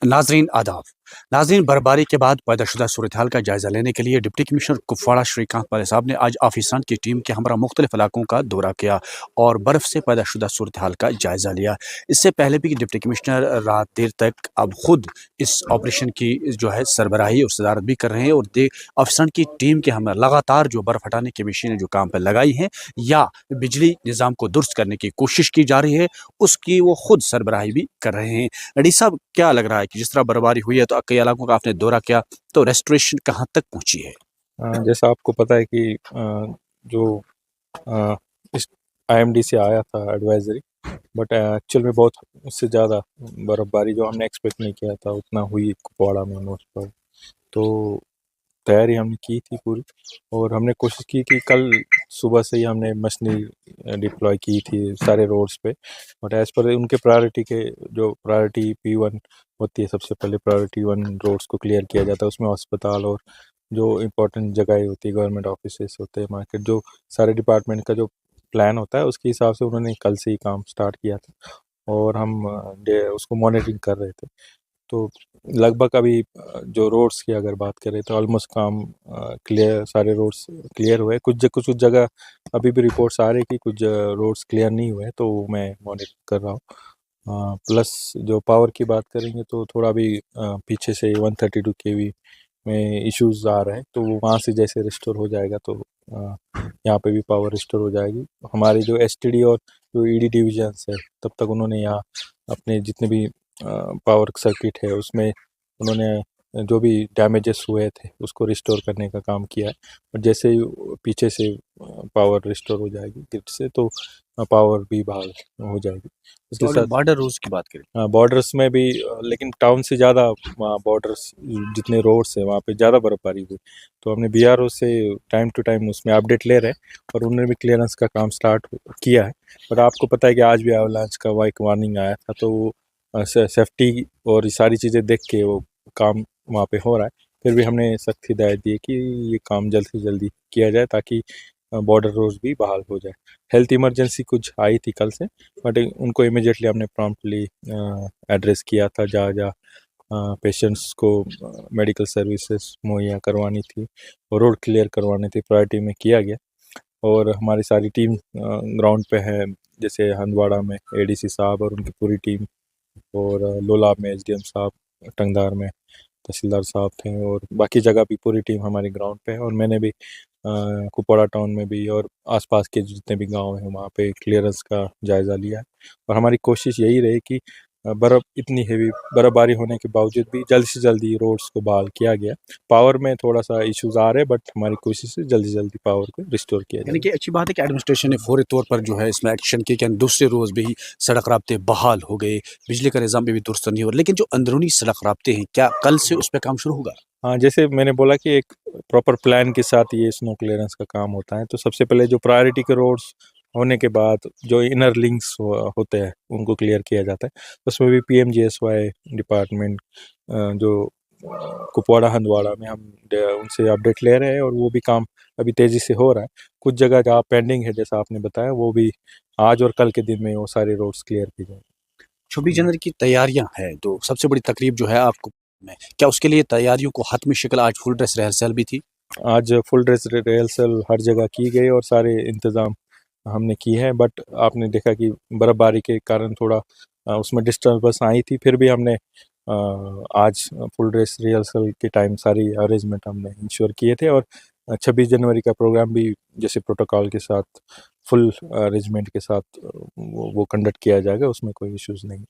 नाजरीन आदाब। नाजरीन, बर्फबारी के बाद पैदाशुदा सूरत हाल का जायजा लेने के लिए डिप्टी कमिश्नर कुपवाड़ा श्रीकांत पाले साहब ने आज ऑफिसरान की टीम के हमरा मुख्तलिफ इलाकों का दौरा किया और बर्फ से पैदाशुदा सूरत हाल का जायजा लिया। इससे पहले भी डिप्टी कमिश्नर रात देर तक अब खुद इस ऑपरेशन की जो है सरबराही और सदारत भी कर रहे हैं और ऑफिसरान की टीम के हम लगातार जो बर्फ हटाने की मशीनें जो काम पर लगाई हैं या बिजली निज़ाम को दुरुस्त करने की कोशिश की जा रही है, उसकी वो खुद सरबराही भी कर रहे हैं। अडी साहब, क्या लग रहा है कि जिस तरह बर्फबारी हुई है तो कई इलाकों का आपने दौरा किया, तो रेस्टोरेशन कहाँ तक पहुंची है? जैसा आपको पता है कि जो इस IMD से आया था एडवाइजरी, बट एक्चुअल में बहुत उससे ज़्यादा बर्फबारी जो हमने एक्सपेक्ट नहीं किया था उतना हुई कुपवाड़ा में मोस्ट पर। तो तैयारी हमने की थी पूरी और हमने कोशिश की कि कल सुबह से ही हमने मशीनरी डिप्लॉय की थी सारे रोड्स पे, बट एज़ पर उनके प्रायोरिटी के जो प्रायोरिटी P1 होती है, सबसे पहले प्रायोरिटी 1 रोड्स को क्लियर किया जाता है। उसमें अस्पताल और जो इम्पोर्टेंट जगह होती है, गवर्नमेंट ऑफिसेस होते हैं, मार्केट, जो सारे डिपार्टमेंट का जो प्लान होता है उसके हिसाब से उन्होंने कल से ही काम स्टार्ट किया था और हम उसको मॉनिटरिंग कर रहे थे। तो लगभग अभी जो रोड्स की अगर बात करें तो ऑलमोस्ट काम क्लियर, सारे रोड्स क्लियर हुए। कुछ जगह अभी भी रिपोर्ट्स आ रही कि कुछ रोड्स क्लियर नहीं हुए, तो मैं मॉनिटर कर रहा हूँ। प्लस जो पावर की बात करेंगे तो थोड़ा भी पीछे से 132 kV में इश्यूज आ रहे हैं, तो वहाँ से जैसे रिस्टोर हो जाएगा तो यहाँ पे भी पावर रिस्टोर हो जाएगी। हमारी जो STD और जो ED डिविजन्स है, तब तक उन्होंने यहाँ अपने जितने भी पावर सर्किट है उसमें उन्होंने जो भी डैमेजेस हुए थे उसको रिस्टोर करने का काम किया है। और जैसे ही पीछे से पावर रिस्टोर हो जाएगी ग्रिड से, तो पावर भी बहाल हो जाएगी। उसके तो साथ बॉर्डर रूल्स की बात करें, बॉर्डर्स में भी लेकिन टाउन से ज़्यादा वहाँ बॉर्डर्स जितने रोड्स है वहाँ पे ज़्यादा बर्फबारी हुई, तो हमने BRO से टाइम टू टाइम उसमें अपडेट ले रहे हैं और उन्होंने भी क्लियरेंस का काम स्टार्ट किया है। पर आपको पता है कि आज भी एवलांच का एक वार्निंग आया था, तो वो सेफ्टी और ये सारी चीज़ें देख के वो काम वहाँ पे हो रहा है। फिर भी हमने सख्त हिदायत दी है कि ये काम जल्द से जल्दी किया जाए ताकि बॉर्डर रोड्स भी बहाल हो जाए। हेल्थ इमरजेंसी कुछ आई थी कल से, बट उनको इमीडिएटली हमने प्रॉम्प्टली एड्रेस किया था। जहाँ जहाँ पेशेंट्स को मेडिकल सर्विसेज मुहैया करवानी थी और रोड क्लियर करवानी थी, प्रायोरिटी में किया गया। और हमारी सारी टीम ग्राउंड पे है, जैसे हंदवाड़ा में ADC साहब और उनकी पूरी टीम, और लोलाब में SDM साहब, टंगदार में तहसीलदार साहब थे, और बाकी जगह भी पूरी टीम हमारी ग्राउंड पे है। और मैंने भी कुपवाड़ा टाउन में भी और आसपास के जितने भी गांव हैं वहाँ पे क्लियरेंस का जायज़ा लिया है। और हमारी कोशिश यही रही कि बर्फ़ इतनी हेवी बर्फ़बारी होने के बावजूद भी जल्द से जल्दी रोड्स को बहाल किया गया। पावर में थोड़ा सा इश्यूज आ रहे हैं, बट हमारी कोशिश है जल्दी से जल्दी पावर को रिस्टोर किया यानी जाए। कि अच्छी बात है कि एडमिनिस्ट्रेशन ने फौरी तौर पर जो है इसमें एक्शन किया कि दूसरे रोज़ भी सड़क राब्ते बहाल हो गए, बिजली का निज़ाम भी दुरुस्त नहीं हो रहा, लेकिन जो अंदरूनी सड़क राब्ते हैं, क्या कल से उस पर काम शुरू होगा? हाँ, जैसे मैंने बोला कि एक प्रॉपर प्लान के साथ ये स्नो क्लियरेंस का काम होता है। तो सबसे पहले जो प्रायोरिटी के रोड्स होने के बाद जो इनर लिंक्स होते हैं उनको क्लियर किया जाता है। उसमें भी PMGSY डिपार्टमेंट जो कुपवाड़ा हंदवाड़ा में हम उनसे अपडेट ले रहे हैं और वो भी काम अभी तेज़ी से हो रहा है। कुछ जगह जहाँ पेंडिंग है, जैसा आपने बताया, वो भी आज और कल के दिन में वो सारे रोड्स क्लियर की जाएंगे। 26 जनवरी की तैयारियां हैं, तो सबसे बड़ी तकरीब जो है आपको में, क्या उसके लिए तैयारियों को हतमी शक्ल आज फुल ड्रेस रिहर्सल भी थी? आज फुल ड्रेस रिहर्सल हर जगह की गई और सारे इंतज़ाम हमने की है, बट आपने देखा कि बर्फ़बारी के कारण थोड़ा उसमें डिस्टर्बेंस आई थी। फिर भी हमने आज फुल ड्रेस रिहर्सल के टाइम सारी अरेंजमेंट हमने इंश्योर किए थे। और 26 जनवरी का प्रोग्राम भी जैसे प्रोटोकॉल के साथ फुल अरेंजमेंट के साथ वो कंडक्ट किया जाएगा, उसमें कोई इश्यूज़ नहीं।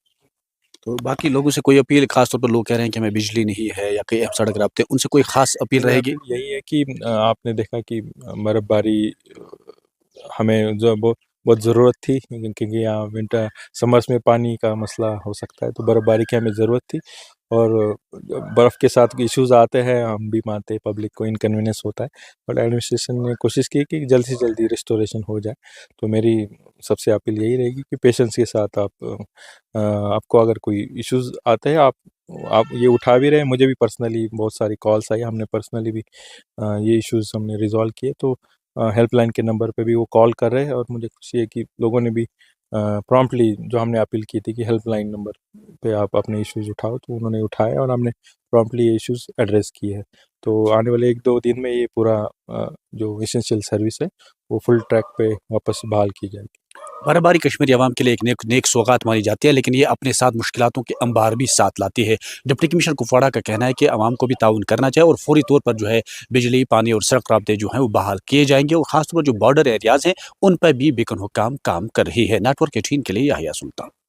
तो बाकी लोगों से कोई अपील, खास तौर पर लोग कह रहे हैं कि हमें बिजली नहीं है या कहीं सड़क राब्ते, उनसे कोई खास अपील मेरी रहेगी? अपील यही है कि आपने देखा कि बर्फ़बारी हमें जो बहुत ज़रूरत थी, क्योंकि यहाँ विंटर समर्स में पानी का मसला हो सकता है, तो बर्फ़बारी की हमें ज़रूरत थी। और बर्फ़ के साथ इश्यूज़ आते हैं, हम भी मानते हैं, पब्लिक को इनकन्वीनियंस होता है, बट एडमिनिस्ट्रेशन ने कोशिश की कि जल्द से जल्दी रिस्टोरेशन हो जाए। तो मेरी सबसे अपील यही रहेगी कि पेशेंस के साथ आपको अगर कोई इश्यूज़ आते हैं, आप ये उठा भी रहे हैं। मुझे भी पर्सनली बहुत सारी कॉल्स आई, हमने पर्सनली भी ये इश्यूज़ हमने रिज़ॉल्व किए। तो हेल्पलाइन के नंबर पे भी वो कॉल कर रहे हैं और मुझे खुशी है कि लोगों ने भी प्रॉम्प्टली जो हमने अपील की थी कि हेल्पलाइन नंबर पे आप अपने इश्यूज़ उठाओ, तो उन्होंने उठाए और हमने प्रॉम्प्टली ये इश्यूज़ एड्रेस किए हैं। तो आने वाले 1-2 दिन में ये पूरा जो एसेंशियल सर्विस है वो फुल ट्रैक पे वापस बहाल की जाएगी। बर्फबारी कश्मीरी अवाम के लिए एक नेक नेक सौगात मानी जाती है, लेकिन ये अपने साथ मुश्किलातों के अंबार भी साथ लाती है। डिप्टी कमिश्नर कुपवाड़ा का कहना है कि अवाम को भी ताउन करना चाहिए और फौरी तौर पर जो है बिजली, पानी और सड़क राब्ते जो हैं वो बहाल किए जाएंगे और खासतौर पर जो बॉर्डर एरियाज़ हैं उन पर भी बेकन हुक्काम काम कर रही है। नेटवर्क 18 के लिए याहिया सुल्तान।